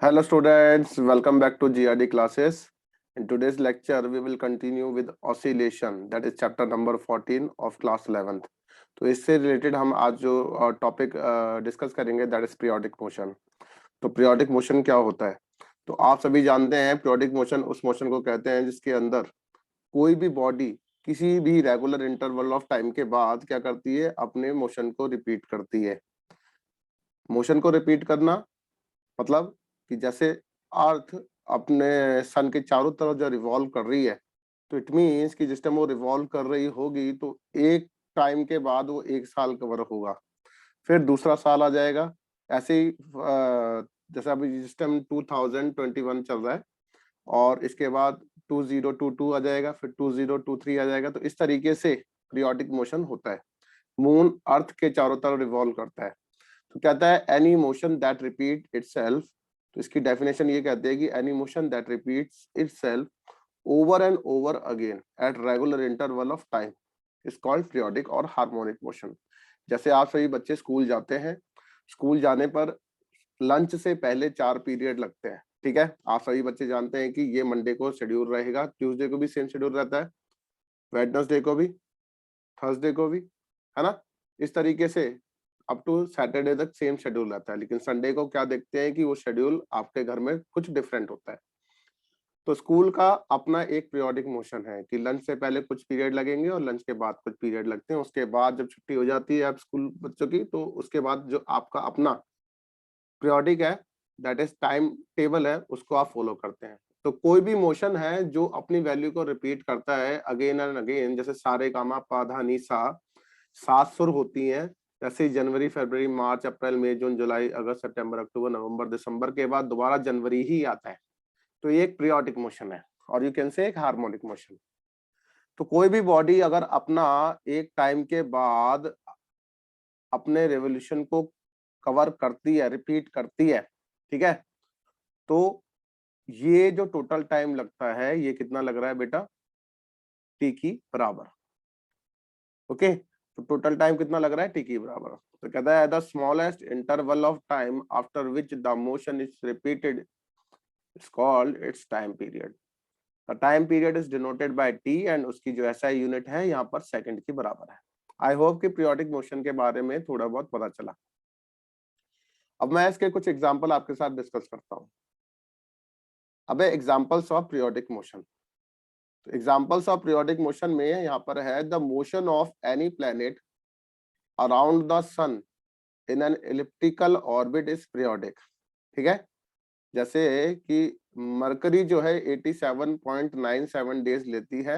Hello students, welcome back to GRD classes. In today's lecture, we will continue with oscillation, that is chapter number 14 of class 11th. तो इससे related हम आज जो topic discuss करेंगे that is periodic motion. तो periodic motion क्या होता है? तो आप सभी जानते हैं पीरियोडिक मोशन उस मोशन को कहते हैं जिसके अंदर कोई भी बॉडी किसी भी रेगुलर इंटरवल ऑफ टाइम के बाद क्या करती है, अपने मोशन को रिपीट करती है। मोशन को रिपीट करना मतलब कि जैसे अर्थ अपने सन के चारों तरफ जो रिवॉल्व कर रही है, तो इट मीन्स कि जिस टाइम वो रिवॉल्व कर रही होगी तो एक टाइम के बाद वो एक साल कवर होगा, फिर दूसरा साल आ जाएगा। ऐसे ही जैसे अभी जिस टाइम 2021 चल रहा है और इसके बाद 2022 आ जाएगा, फिर 2023 आ जाएगा। तो इस तरीके से पीरियोडिक मोशन होता है। मून अर्थ के चारों तरफ रिवॉल्व करता है। तो कहता है any motion that repeat itself. तो इसकी डेफिनेशन ये कहते हैं कि any motion that repeats itself over and over again at regular interval of time is called periodic और हार्मोनिक मोशन। जैसे आप सभी बच्चे स्कूल जाते हैं, स्कूल जाने पर लंच से पहले 4 पीरियड लगते हैं, ठीक है। आप सभी बच्चे जानते हैं कि ये मंडे को शेड्यूल रहेगा, ट्यूसडे को भी सेम शेड्यूल रहता है, वेडनेसडे को भी, थर्सडे को भी, है ना। इस तरीके से अप टू सैटरडे तक सेम शेड्यूल रहता है। लेकिन संडे को क्या देखते हैं कि वो शेड्यूल आपके घर में कुछ डिफरेंट होता है। तो स्कूल का अपना एक पीरियोडिक मोशन है कि लंच से पहले कुछ पीरियड लगेंगे और लंच के बाद कुछ पीरियड लगते हैं। उसके बाद जब छुट्टी हो जाती है आप स्कूल बच्चों की, तो उसके बाद जो आपका अपना पीरियोडिक है दैट इज टाइम टेबल है, उसको आप फॉलो करते हैं। तो कोई भी मोशन है जो अपनी वैल्यू को रिपीट करता है अगेन एंड अगेन, जैसे सारे गामा पा धा नी सा 7 सुर होती हैं। जैसे जनवरी, फरवरी, मार्च, अप्रैल, मई, जून, जुलाई, अगस्त, सितंबर, अक्टूबर, नवंबर, दिसंबर के बाद दोबारा जनवरी ही आता है। तो ये एक पीरियोडिक मोशन है और यू कैन से एक हार्मोनिक मोशन। तो कोई भी बॉडी अगर अपना एक टाइम के बाद अपने रेवोल्यूशन को कवर करती है, रिपीट करती है, ठीक है, तो ये जो टोटल टाइम लगता है ये कितना लग रहा है बेटा? टी की बराबर। ओके, तो टोटल टाइम कितना लग रहा है? टी की बराबर। तो कहता है the smallest interval of time after which the motion is repeated it's called its time period. The time period is denoted by T and उसकी जो एसआई यूनिट है यहाँ पर सेकंड की बराबर है। आई होप कि पीरियोडिक मोशन के बारे में थोड़ा बहुत पता चला। अब मैं इसके कुछ एग्जांपल आपके साथ डिस्कस करता हूँ। अब एग्जांपल्स ऑफ पीरियोडिक मोशन। तो एग्जांपल्स ऑफ पीरियोडिक मोशन में यहाँ पर है the motion of any planet around the sun in an elliptical orbit is periodic, ठीक है। जैसे कि मरकरी जो है 87.97 डेज लेती है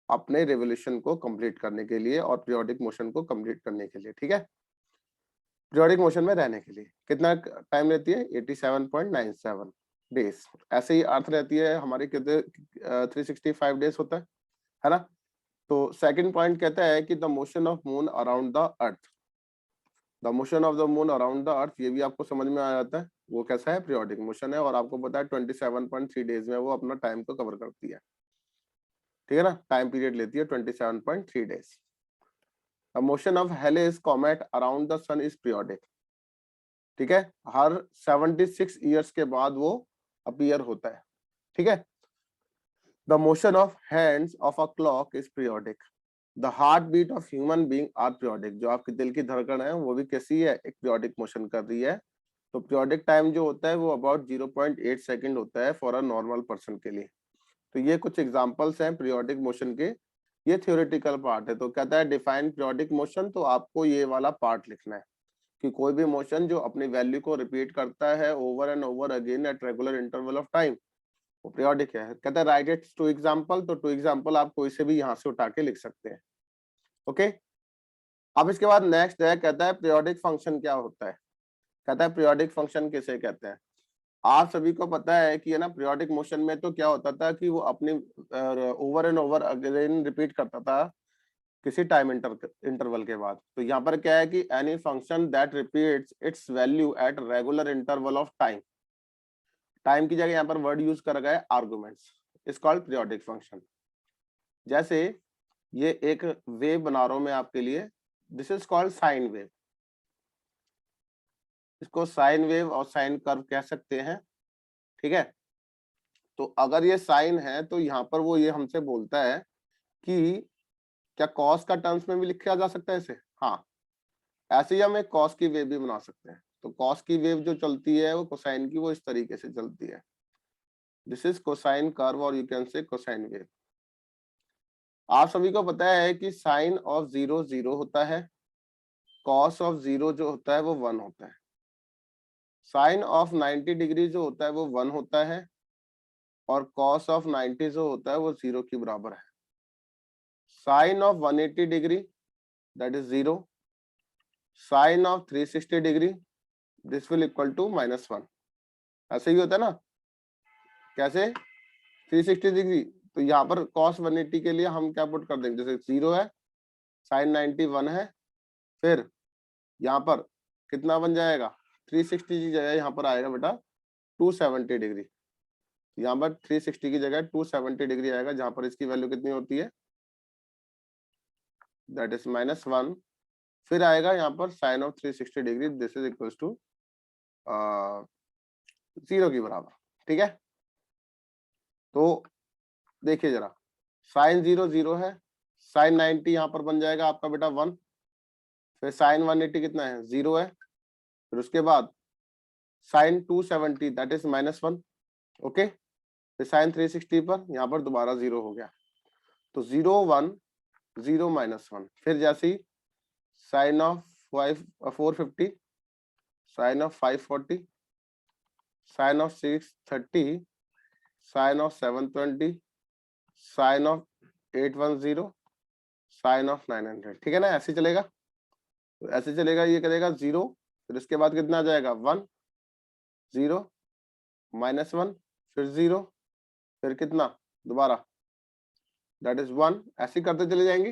अपने रेवोल्यूशन को कंप्लीट करने के लिए और पीरियोडिक मोशन को कंप्लीट करने के लिए, ठीक है। पीरियोडिक मोशन में रहने के लिए कितना टाइम लेती है? 87.97 डेज। ऐसे ही अर्थ रहती है हमारी कितने 365 डेज होता है ना। तो सेकंड पॉइंट कहता है कि the motion of moon around the earth. The motion of the moon around the earth, ये भी आपको समझ में आ जाता है वो कैसा है? पीरियोडिक मोशन है और आपको पता है 27.3 डेज में वो अपना टाइम को कवर करती है, ठीक है ना। टाइम पीरियड लेती है 27.3 days. The motion of Halley's comet around the sun is periodic, ठीक है। हर 76 ईयर्स के बाद वो अपीयर होता है, ठीक है। The motion of hands of a clock is periodic. The heart beat of human being are periodic. जो आपकी दिल की धड़कन है वो भी कैसी है? एक पीरियोडिक मोशन कर रही है। तो पीरियोडिक टाइम जो होता है वो अबाउट 0.8 सेकंड होता है फॉर अ नॉर्मल पर्सन के लिए। तो ये कुछ एग्जांपल्स हैं पीरियोडिक मोशन के। ये थ्योरेटिकल पार्ट है। तो कहता है डिफाइन पीरियोडिक मोशन, तो आपको ये वाला पार्ट लिखना है कि कोई भी मोशन जो अपनी वैल्यू को रिपीट करता है over and over again at regular interval of time वो पीरियोडिक है। कहता है राइट इट्स टू एग्जांपल। तो टू एग्जांपल आप कोई से भी यहाँ से उठा के लिख सकते हैं। ओके, अब इसके बाद नेक्स्ट है, कहता है पीरियोडिक फंक्शन क्या होता है। कहता है पीरियोडिक फंक्शन किसे कहते हैं। आप सभी को पता है कि है ना, पीरियोडिक मोशन में तो क्या होता था कि वो अपनी over and over again repeat करता था किसी टाइम इंटरवल के बाद। तो यहाँ पर क्या है कि any function that repeats it's value at regular interval of time. Time की जगह यहाँ पर वर्ड यूज करा गया है arguments, is called periodic function. जैसे ये एक वेव बना रहा हूं मैं आपके लिए, this is called sine wave. इसको साइन वेव और साइन कर्व कह सकते हैं, ठीक है। तो अगर ये साइन है तो यहाँ पर वो ये हमसे बोलता है कि क्या कॉस का टर्म्स में भी लिखा जा सकता है इसे? हाँ, ऐसे ही हम एक कॉस की वेव भी बना सकते हैं। तो कॉस की वेव जो चलती है वो कोसाइन की वो इस तरीके से चलती है। दिस इज कोसाइन कर्व और यू कैन से कोसाइन वेव। आप सभी को पता है कि साइन ऑफ 0 0 होता है, कॉस ऑफ 0 जो होता है वो 1 होता है, साइन ऑफ 90 डिग्री जो होता है वो 1 होता है, और कॉस ऑफ 90 जो होता है वो 0 के बराबर है। Sine of 180 degree that is 0, sine of 360 degree this will equal to -1। ऐसे ही होता है ना, कैसे? 360 डिग्री, तो यहाँ पर cos 180 के लिए हम क्या पुट कर देंगे, जैसे 0 है, साइन 90 1 है, फिर यहाँ पर कितना बन जाएगा, 360 की जगह यहाँ पर आएगा बेटा 270 डिग्री। यहाँ पर 360 की जगह 270 डिग्री आएगा, जहां पर इसकी वैल्यू कितनी होती है, दैट इज -1। फिर आएगा यहाँ पर sine of 360 degree, this is equal to 0 के बराबर, ठीक है। तो देखिए जरा, साइन 0 0 है, साइन 90 यहाँ पर बन जाएगा आपका बेटा 1, फिर साइन 180 कितना है, 0 है, फिर उसके बाद साइन 270 दैट इज -1, ओके। फिर साइन 360 पर यहाँ पर दोबारा 0 हो गया, तो 0 1 0 -1। फिर जैसे ही sine of 450, sine of 540, sine of 630, sine of 720, sine of 810, sine of 900, ठीक है ना। ऐसे चलेगा, तो ऐसे चलेगा, ये करेगा 0, फिर इसके बाद कितना आ जाएगा 1 0 -1, फिर 0, फिर कितना दोबारा दैट इज 1, ऐसे करते चले जाएंगे।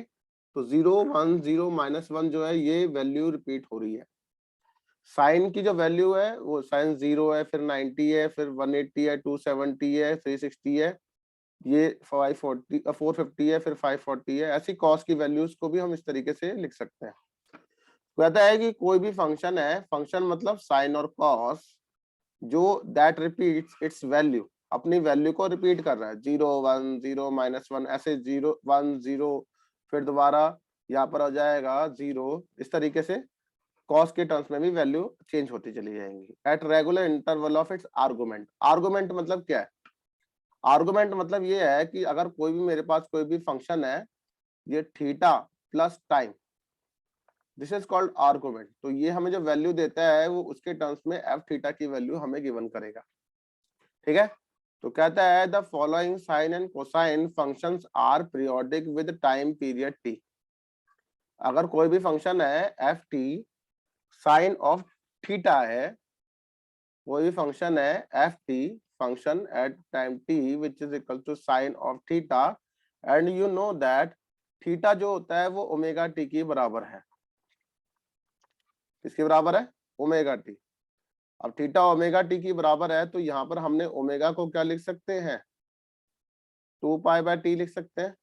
तो 0 1 0 -1 जो है ये वैल्यू रिपीट हो रही है। साइन की जो वैल्यू है वो साइन 0 है, फिर 90 है, फिर 180 है, 270 है, 360 है, ये 540 450 है, फिर 540 है। ऐसी कॉस की वैल्यूज को भी हम इस तरीके से लिख सकते हैं। कहता है कि कोई भी फंक्शन है, फंक्शन मतलब साइन और कॉस, जो दैट रिपीट्स इट्स वैल्यू, अपनी वैल्यू को रिपीट कर रहा है, 0 1 0 -1, ऐसे 0 1 0, फिर दोबारा यहाँ पर हो जाएगा 0, इस तरीके से कॉस के टर्म्स में भी वैल्यू चेंज होती चली जाएंगी at regular interval of its argument. Argument मतलब क्या है? आर्गुमेंट मतलब ये है कि अगर कोई भी मेरे पास कोई भी फंक्शन है, ये theta plus time, this is called argument. तो ये हमें जो वैल्यू देता है वो उसके टर्म्स में एफ थीटा की वैल्यू हमें गिवन करेगा, ठीक है। तो कहता है the following sine and cosine functions are periodic with time period T. अगर कोई भी फंक्शन है F T sine of theta है, कोई भी फंक्शन है F T function at time T which is equal to sine of theta, and you know that theta जो होता है वो ओमेगा टी के बराबर है। किसके बराबर है? Omega T. अब थीटा ओमेगा टी की बराबर है, तो यहाँ पर हमने ओमेगा को क्या लिख सकते हैं, 2 पाई बाय टी लिख सकते हैं,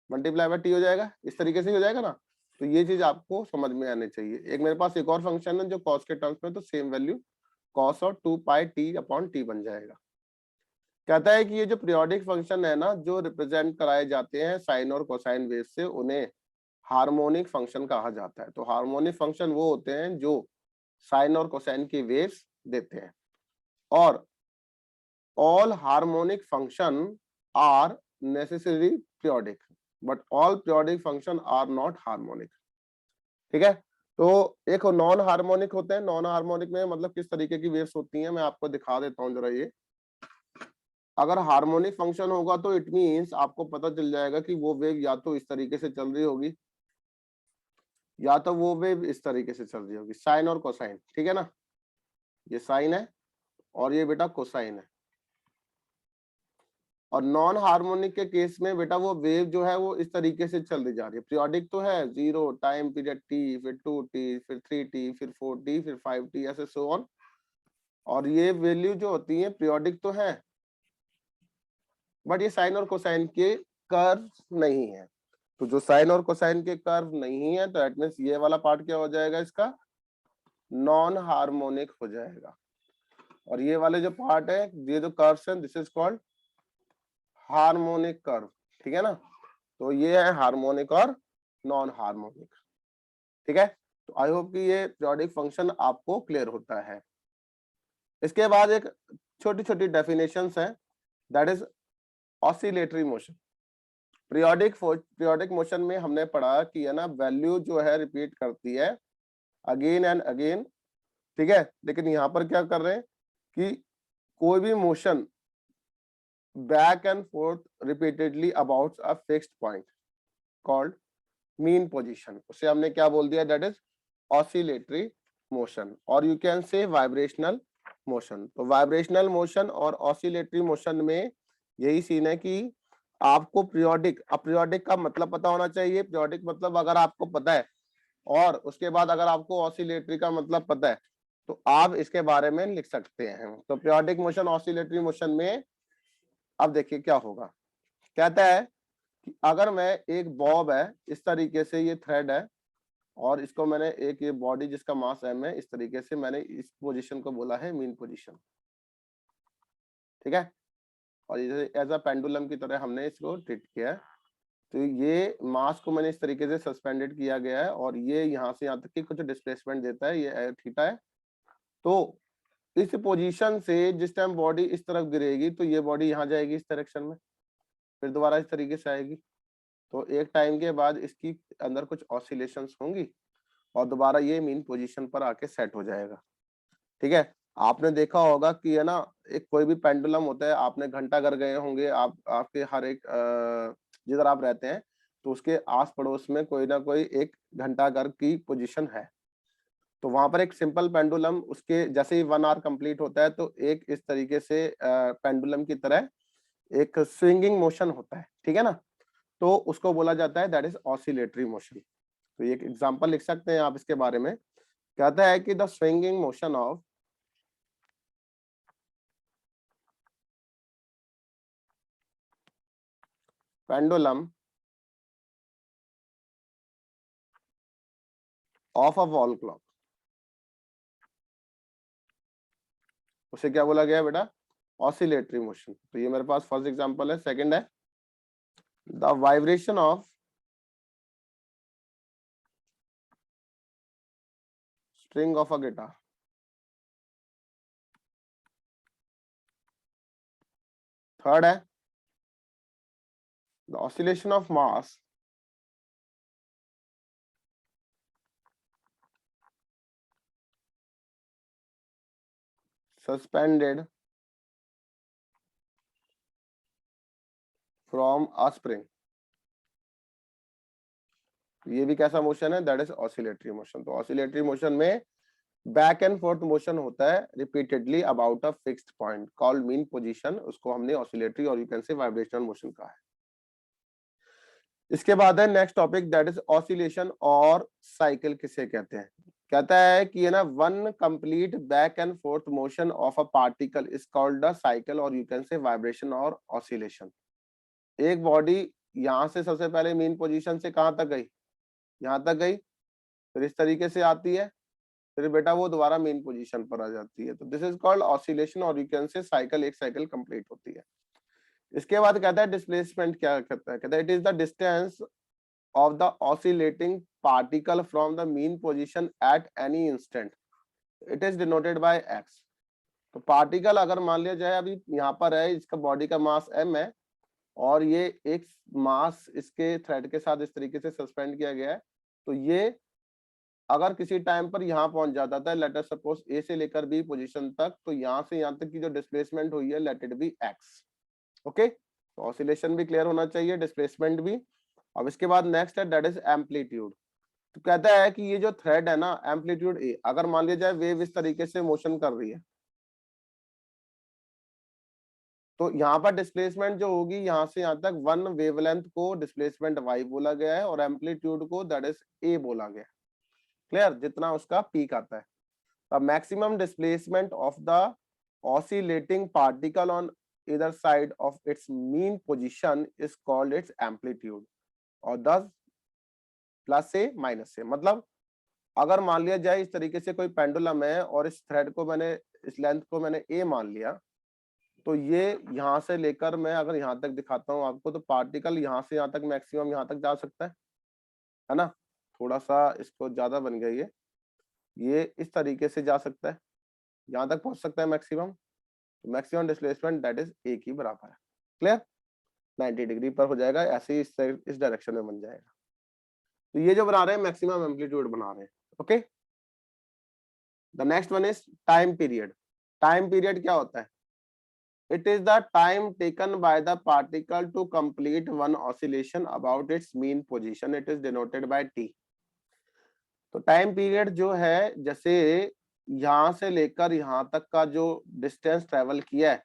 मल्टीप्लाई बाय टी हो जाएगा, इस तरीके से हो जाएगा ना। तो ये चीज आपको समझ में आनी चाहिए। एक मेरे पास एक और फंक्शन है जो कॉस के टर्म्स में, तो सेम वैल्यू कॉस और 2 पाई टी अपॉन टी बन जाएगा। कहता है कि ये जो पीरियोडिक फंक्शन है ना, जो रिप्रेजेंट कराए जाते हैं साइन और कोसाइन वेव से, उन्हें हार्मोनिक फंक्शन कहा जाता है। तो हार्मोनिक फंक्शन वो होते हैं जो साइन और कोसाइन की वेव्स देते हैं, और all harmonic function are necessary periodic, but all periodic function are not harmonic, ठीक है। तो एक नॉन हार्मोनिक होते हैं, नॉन हार्मोनिक में मतलब किस तरीके की वेव्स होती हैं, मैं आपको दिखा देता हूँ जरा। ये अगर हार्मोनिक फंक्शन होगा तो इट मींस आपको पता चल जाएगा कि वो वेव या तो इस तरीके से चल रही होगी, या तो वो वेव इस तरीके से चल रही होगी, साइन और कोसाइन, ठीक है ना। ये साइन है और ये बेटा कोसाइन है। और नॉन हार्मोनिक के केस में बेटा वो वेव जो है वो इस तरीके से चल रही जा रही है। पीरियोडिक तो है 0 टाइम पीरियड टी, फिर 2t, फिर 3t, फिर 4t, फिर 5t, ऐसे सो ऑन। और ये वैल्यू जो होती है पीरियोडिक तो है, बट ये साइन और कोसाइन के कर्व नहीं है। तो जो साइन और कोसाइन के कर्व नहीं है, तो दैट मींस ये वाला पार्ट क्या हो जाएगा इसका, नॉन हार्मोनिक हो जाएगा। और ये वाले जो पार्ट है, ये जो कर्व्स है, this is called harmonic curve, ठीक है ना। तो ये है हार्मोनिक और नॉन हार्मोनिक, ठीक है। तो आई होप कि ये पीरियोडिक फंक्शन आपको क्लियर होता है। इसके बाद एक छोटी छोटी डेफिनेशंस हैं, that is oscillatory motion. Periodic motion में हमने पढ़ा कि है ना, वैल्यू जो है रिपीट करती है अगेन एंड अगेन, ठीक है। लेकिन यहाँ पर क्या कर रहे हैं कि कोई भी motion back and fourth repeatedly about a fixed point called mean position, उसे हमने क्या बोल दिया, दैट इज ऑसिलेटरी मोशन, और you can say vibrational motion. तो वाइब्रेशनल मोशन और ऑसिलेटरी मोशन में यही सीन है कि आपको पीरियोडिक, अब पीरियोडिक का मतलब पता होना चाहिए। पीरियोडिक मतलब अगर आपको पता है, और उसके बाद अगर आपको ऑसिलेटरी का मतलब पता है, तो आप इसके बारे में लिख सकते हैं। तो पीरियोडिक मोशन, ऑसिलेटरी मोशन में अब देखिए क्या होगा। कहता है कि अगर मैं, एक बॉब है इस तरीके से, ये थ्रेड है, और इसको मैंने एक, ये बॉडी जिसका मास m है, इस तरीके से मैंने इस पोजीशन को बोला है मीन पोजीशन, ठीक है। और ये एज अ पेंडुलम की तरह हमने इसको ट्रीट किया है। तो ये मास को मैंने इस तरीके से सस्पेंडेड किया गया है, और ये यहाँ से यहाँ तक की कुछ डिस्प्लेसमेंट देता है, ये थीटा है। तो इस पोजीशन से जिस टाइम बॉडी इस तरफ गिरेगी, तो ये बॉडी यहाँ जाएगी इस डायरेक्शन में, फिर दोबारा इस तरीके से आएगी। तो एक टाइम के बाद इसकी अंदर कुछ ऑसिलेशंस होंगी, और दोबारा ये मीन पोजीशन पर आके सेट हो जाएगा, ठीक है। आपने देखा होगा कि है ना, एक कोई भी पेंडुलम होता है, आपने घंटाघर गए होंगे, आप आपके हर एक जिधर आप रहते हैं, तो उसके आस पड़ोस में कोई ना कोई एक घंटाघर की पोजीशन है। तो वहां पर एक सिंपल पेंडुलम, उसके जैसे ही 1 आवर कंप्लीट होता है, तो एक इस तरीके से पेंडुलम की तरह एक स्विंगिंग मोशन होता है, ठीक है ना। तो उसको बोला जाता है दैट इज ऑसिलेटरी मोशन। तो एक एग्जांपल लिख सकते हैं आप इसके बारे में। कहता है कि the swinging motion of pendulum of a wall clock, उसे क्या बोला गया बेटा, ऑसिलेटरी मोशन। तो ये मेरे पास फर्स्ट एग्जांपल है। सेकंड है the vibration of string of a guitar. Third है the oscillation of mass suspended from a spring. ये भी कैसा मोशन है, दैट इज ऑसिलेटरी मोशन। तो ऑसिलेटरी मोशन में बैक एंड फोर्थ मोशन होता है repeatedly about a fixed point called mean position, उसको हमने ऑसिलेटरी और you can say vibrational motion कहा है। इसके बाद है next topic, that is oscillation और साइकिल किसे कहते हैं। कहता है कि ये ना, one complete back and forth motion of a particle is called the cycle और यू कैन से वाइब्रेशन और ऑसिलेशन। एक बॉडी यहाँ से सबसे पहले मीन पोजीशन से कहाँ तक गई, यहाँ तक गई, फिर इस तरीके से आती है, फिर बेटा वो दोबारा मेन पोजीशन पर आ जाती है। तो दिस इज कॉल्ड ऑसिलेशन और यू कैन से साइकिल, एक साइकिल कंप्लीट होती है। इसके बाद कहता है डिस्प्लेसमेंट क्या कहता है, कहता है it is the distance of the oscillating particle from the mean position at any instant, it is denoted bye x. तो पार्टिकल अगर मान लिया जाए अभी यहाँ पर है, इसका बॉडी का मास m है, और ये एक मास इसके थ्रेड के साथ इस तरीके से सस्पेंड किया गया है। तो ये अगर किसी टाइम पर यहाँ पहुंच जाता था, लेट अस सपोज ए से लेकर बी पोजीशन तक, तो यहाँ से यहाँ तक की जो डिस्प्लेसमेंट हुई है, let it B x. Okay, तो ऑसिलेशन भी क्लियर होना चाहिए, डिस्प्लेसमेंट भी। अब इसके बाद नेक्स्ट है दैट इज एम्पलीट्यूड। तो कहता है कि ये जो थ्रेड है ना, एम्पलीट्यूड ए, अगर मान लिया जाए वेव इस तरीके से मोशन कर रही है, तो यहाँ पर डिस्प्लेसमेंट जो होगी यहाँ से यहाँ तक, वन वेवलेंथ को डिस्प्लेसमेंट वाई बोला गया है, और एम्पलीट्यूड को दैट इज ए बोला गया है। क्लियर, जितना उसका पीक आता है। The maximum displacement of the oscillating particle on either side of its mean position is called its amplitude, और 10 प्लस से माइनस से, मतलब अगर मान लिया जाए इस तरीके से कोई पेंडुलम है और इस थ्रेड को मैंने, इस लेंथ को मैंने ए मान लिया, तो ये यहाँ से लेकर मैं अगर यहाँ तक दिखाता हूँ आपको, तो पार्टिकल यहाँ से यहाँ तक मैक्सिमम यहाँ तक जा सकता है ना। थोड़ा सा इसको ज्यादा बन गया ये इस तरीके से जा सकता है, यहाँ तक पहुंच सकता है maximum. Maximum displacement that is a की बराबर है। क्लियर? 90 डिग्री पर हो जाएगा, ऐसे ही इस डायरेक्शन में बन जाएगा। तो ये जो बना रहे हैं मैक्सिमम एम्पलीट्यूड बना रहे हैं। Okay, the next one is time period. Time period क्या होता है? It is the time taken by the particle to complete one oscillation about its mean position, it is denoted by T. तो time period जो है, जैसे यहाँ से लेकर यहाँ तक का जो डिस्टेंस ट्रेवल किया है,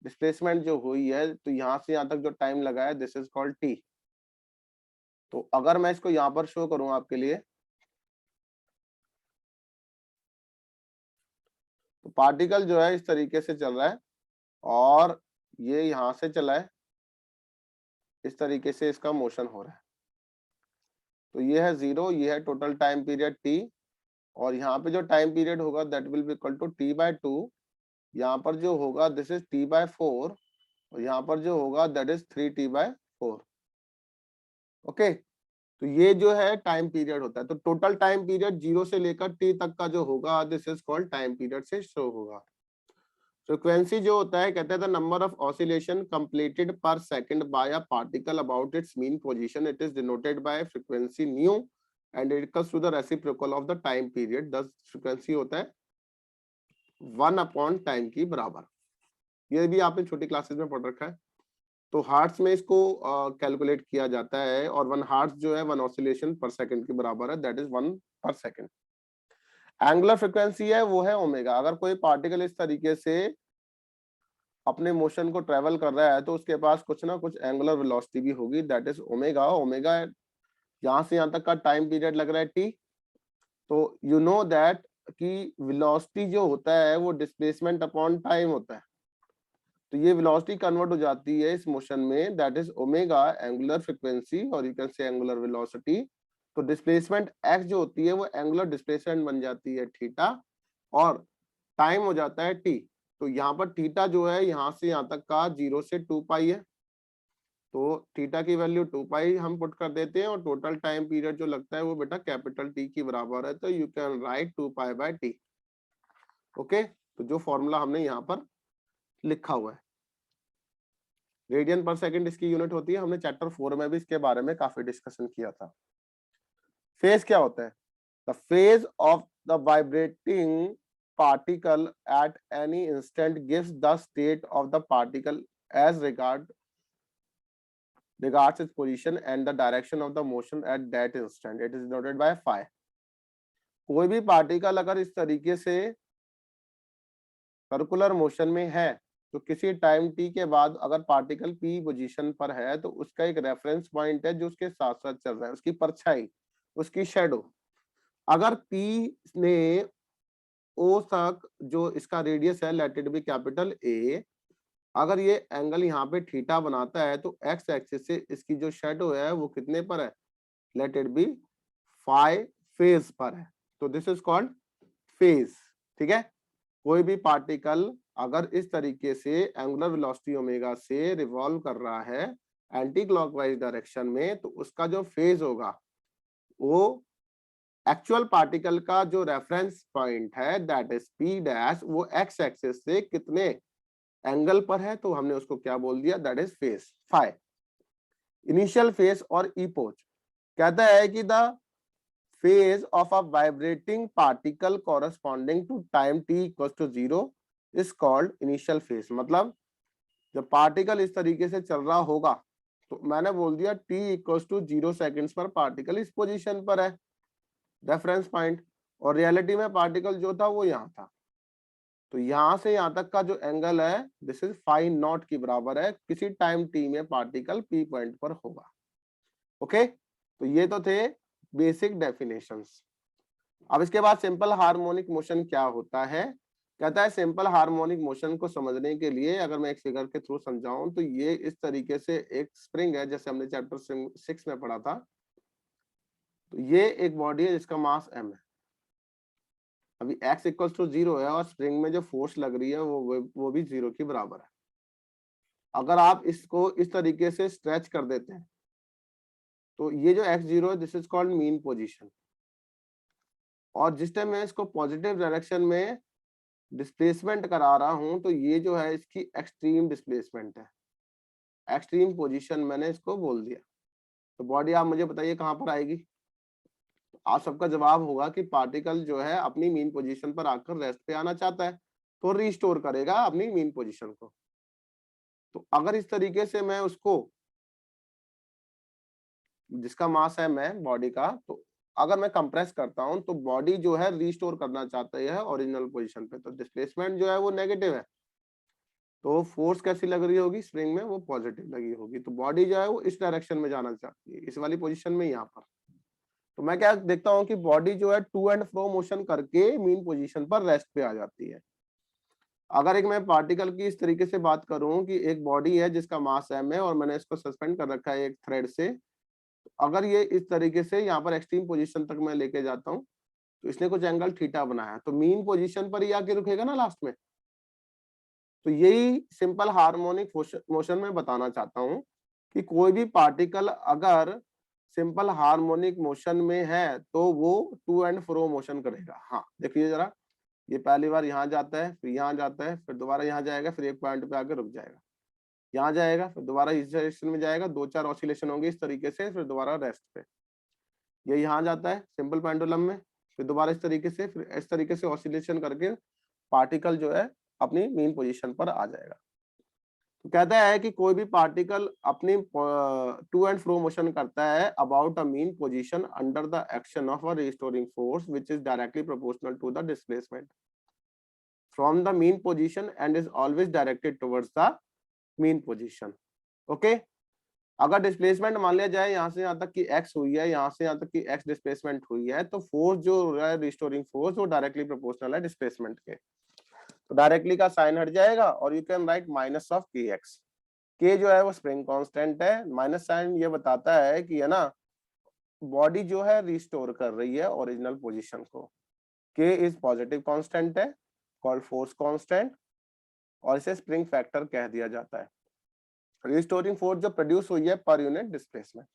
डिस्प्लेसमेंट जो हुई है, तो यहाँ से यहाँ तक जो टाइम लगा है, दिस इज कॉल्ड टी। तो अगर मैं इसको यहाँ पर शो करूं आपके लिए, तो पार्टिकल जो है इस तरीके से चल रहा है और ये यहाँ से चला है, इस तरीके से इसका मोशन हो रहा है। तो ये है 0, ये है टोटल टाइम पीरियड टी, और यहाँ पे जो टाइम पीरियड होगा that will be equal to t/2। यहाँ पर जो होगा दिस इज t/4, और यहाँ पर जो होगा दैट इज 3t/4। ओके, तो ये जो है टाइम पीरियड होता है। तो टोटल टाइम पीरियड 0 से लेकर t तक का जो होगा this is called time period से शो होगा। फ्रीक्वेंसी जो होता है, कहते हैं the number of oscillation completed per second by a particle about its mean position, it is denoted by frequency nu and it equals to the reciprocal of the time period. Thus frequency होता है 1 time की बराबर। ये भी आपने छोटी classes में पढ़ रखा है। तो हार्ट्स में इसको कैलकुलेट किया जाता है, और 1 हार्ट्स जो है 1 ऑसिलेशन पर सेकंड के बराबर है, दैट इज 1 पर सेकंड। एंगुलर फ्रीक्वेंसी है वो है ओमेगा। अगर कोई पार्टिकल इस तरीके से अपने मोशन को ट्रेवल कर रहा है, तो उसके पास कुछ ना कुछ एंगुलर वेलोसिटी भी होगी, दैट इज ओमेगा। ओमेगा यहाँ से यहाँ तक का टाइम पीरियड लग रहा है टी। तो यू नो दैट कि वेलोसिटी जो होता है वो डिस्प्लेसमेंट अपॉन टाइम होता है। तो ये वेलोसिटी कन्वर्ट हो जाती है इस मोशन में, that is omega angular frequency, और you can say angular velocity. तो डिस्प्लेसमेंट एक्स जो होती है वो एंगुलर डिस्प्लेसमेंट बन जाती है थीटा, और टाइम हो जाता है टी। तो यहाँ पर थीटा जो है यहाँ से यहाँ तक का 0 से 2 पाई है, तो थीटा की वैल्यू 2 पाई हम पुट कर देते हैं, और टोटल टाइम पीरियड जो लगता है वो बेटा कैपिटल टी की बराबर है। तो you can write 2 pi by T. Okay, तो जो फॉर्मूला हमने यहाँ पर लिखा हुआ है, रेडियन पर सेकंड इसकी यूनिट होती है। हमने चैप्टर 4 में भी इसके बारे में काफी डिस्कशन किया था। फेज क्या होता है? The phase of the vibrating particle at any instant gives the state of the particle as regards its position and the direction of the motion at that instant. It is denoted by phi. कोई भी particle अगर इस तरीके से circular motion में है, तो किसी टाइम टी के बाद अगर पार्टिकल पी पोजीशन पर है, तो उसका एक रेफरेंस पॉइंट है जो उसके साथ साथ चल रहा है, उसकी परछाई, उसकी शेडो। अगर पी ने ओ तक जो इसका रेडियस है, let it B capital A, अगर ये एंगल यहाँ पे थीटा बनाता है, तो एक्स एक्सिस से इसकी जो शेडो है वो कितने पर है? Let it be phi phase पर है। तो दिस इज कॉल्ड फेज। ठीक है, कोई भी पार्टिकल अगर इस तरीके से एंगुलर वेलोसिटी ओमेगा से रिवॉल्व कर रहा है एंटी क्लॉकवाइज डायरेक्शन में, तो उसका जो फेज होगा वो एक्चुअल पार्टिकल का जो रेफरेंस पॉइंट है दैट इज पी डैश, वो एक्स एक्सिस से कितने एंगल पर है, तो हमने उसको क्या बोल दिया? That is phase phi. Initial phase और इपोच कहता है कि the phase of a vibrating particle corresponding to time t equals to 0 is called initial phase. मतलब जब पार्टिकल इस तरीके से चल रहा होगा, तो मैंने बोल दिया t इक्वल्स टू 0 सेकेंड्स पर पार्टिकल इस पोजीशन पर है, रेफरेंस पॉइंट, और रियलिटी में पार्टिकल जो था वो यहाँ था। तो यहाँ से यहाँ तक का जो एंगल है दिस इज फाई नॉट की बराबर है, किसी टाइम टी में पार्टिकल पी पॉइंट पर होगा। ओके, तो ये तो थे बेसिक डेफिनेशंस। अब इसके बाद सिंपल हार्मोनिक मोशन क्या होता है? कहता है सिंपल हार्मोनिक मोशन को समझने के लिए अगर मैं एक फिगर के थ्रू समझाऊं, तो ये इस तरीके से एक स्प्रिंग है, जैसे हमने चैप्टर 6 में पढ़ा था। तो ये एक बॉडी है जिसका मास m है, अभी x इक्वल टू 0 है और स्प्रिंग में जो फोर्स लग रही है वो भी 0 के बराबर है। अगर आप इसको इस तरीके से स्ट्रेच कर देते हैं तो ये जो x0 है this is called mean position, और जिस टाइम मैं इसको पॉजिटिव डायरेक्शन में डिस्प्लेसमेंट करा रहा हूं तो ये जो है इसकी एक्सट्रीम डिस्प्लेसमेंट है, एक्सट्रीम पोजीशन मैंने इसको बोल दिया। तो बॉडी आप मुझे बताइए कहां पर आएगी? आप सबका जवाब होगा कि पार्टिकल जो है अपनी मीन पोजीशन पर आकर रेस्ट पे आना चाहता है तो रिस्टोर करेगा अपनी मीन पोजीशन को। तो अगर इस तरीके से मैं उसको, जिसका मास है मैं बॉडी का, तो अगर मैं कंप्रेस करता हूं तो बॉडी जो है रिस्टोर करना चाहता है ओरिजिनल पोजीशन पे, तो डिस्प्लेसमेंट जो है वो नेगेटिव है, तो फोर्स कैसी लग रही होगी स्प्रिंग में? वो पॉजिटिव लगी होगी। तो बॉडी जो है वो इस डायरेक्शन में जाना चाहती है, इस वाली पोजीशन में, यहाँ पर। तो मैं क्या देखता हूँ कि बॉडी जो है टू एंड फ्रो मोशन करके मीन पोजीशन पर रेस्ट पे आ जाती है। अगर एक मैं पार्टिकल की इस तरीके से बात करूं कि एक बॉडी है जिसका मास m है और मैंने इसको सस्पेंड कर रखा है एक थ्रेड से, अगर ये इस तरीके से यहाँ पर एक्सट्रीम पोजीशन तक मैं लेके जाता हूँ तो इसने कुछ एंगल थीटा बनाया, तो मीन पोजीशन पर ही आके रुकेगा ना लास्ट में। तो यही सिंपल हार्मोनिक मोशन में बताना चाहता हूँ कि कोई भी पार्टिकल अगर सिंपल हार्मोनिक मोशन में है तो वो टू एंड फ्रो मोशन करेगा। हाँ देखिए जरा, ये पहली बार यहाँ जाता है, फिर यहाँ जाता है, फिर दोबारा यहाँ जाएगा, फिर एक पॉइंट पे आके रुक जाएगा, यहाँ जाएगा, फिर दोबारा इस डायरेक्शन में जाएगा, 2-4 ऑसिलेशन होंगे इस तरीके से, फिर दोबारा रेस्ट पे। ये यहाँ जाता है सिंपल पेंडुलम में, फिर दोबारा इस तरीके से, फिर इस तरीके से ऑसिलेशन करके पार्टिकल जो है अपनी मीन पोजीशन पर आ जाएगा। तो कहता है कि कोई भी पार्टिकल अपनी टू एंड फ्रो मोशन करता है about a mean position under the action of a restoring force which is directly proportional to the displacement from the mean position and is always directed towards the mean position. Okay, अगर displacement मान लिया जाए यहाँ से यहाँ तक कि x हुई है, यहाँ से यहाँ तक कि x डिस्प्लेसमेंट हुई है, तो फोर्स जो है रिस्टोरिंग फोर्स वो डायरेक्टली प्रोपोर्शनल है डिस्प्लेसमेंट के। तो डायरेक्टली का साइन हट जाएगा और you can write minus of के एक्स। के जो है वो स्प्रिंग कांस्टेंट है, माइनस साइन ये बताता है कि है ना बॉडी जो है रिस्टोर कर रही है ओरिजिनल पोजीशन को। के इज पॉजिटिव कांस्टेंट है कॉल्ड फोर्स कांस्टेंट, और इसे स्प्रिंग फैक्टर कह दिया जाता है। रिस्टोरिंग फोर्स जो प्रोड्यूस हुई है पर unit displacement.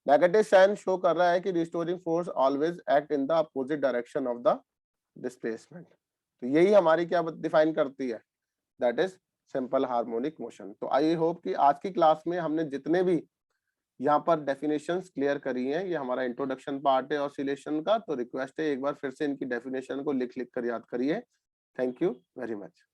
Negative sign show कर रहा है कि restoring force always act in the opposite direction of the displacement. तो यही हमारी क्या डिफाइन करती है, that is simple harmonic motion. तो आई होप कि आज की क्लास में हमने जितने भी यहाँ पर डेफिनेशंस क्लियर करी हैं, ये हमारा इंट्रोडक्शन पार्ट है ऑसिलेशन का, तो रिक्वेस्ट है एक बार फिर से इनकी डेफिनेशन को लिख लिख कर याद करिए। Thank you very much.